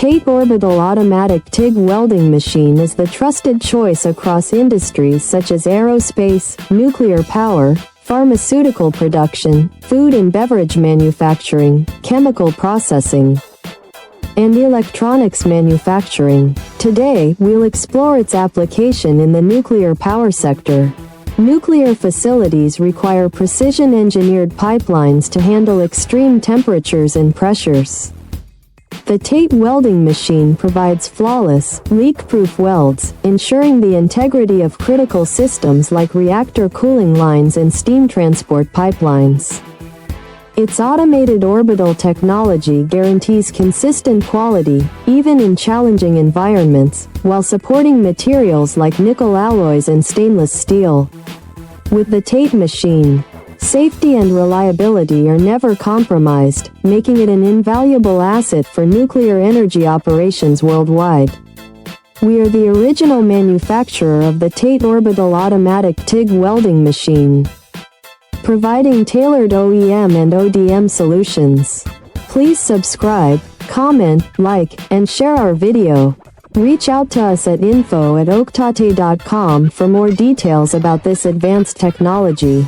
TATE Orbital Automatic TIG Welding Machine is the trusted choice across industries such as aerospace, nuclear power, pharmaceutical production, food and beverage manufacturing, chemical processing, and electronics manufacturing. Today, we'll explore its application in the nuclear power sector. Nuclear facilities require precision-engineered pipelines to handle extreme temperatures and pressures. The TATE welding machine provides flawless, leak-proof welds, ensuring the integrity of critical systems like reactor cooling lines and steam transport pipelines. Its automated orbital technology guarantees consistent quality, even in challenging environments, while supporting materials like nickel alloys and stainless steel. With the TATE machine, safety and reliability are never compromised, making it an invaluable asset for nuclear energy operations worldwide. We are the original manufacturer of the TATE Orbital Automatic TIG Welding Machine, providing tailored OEM and ODM solutions. Please subscribe, comment, like, and share our video. Reach out to us at info@oaktate.com for more details about this advanced technology.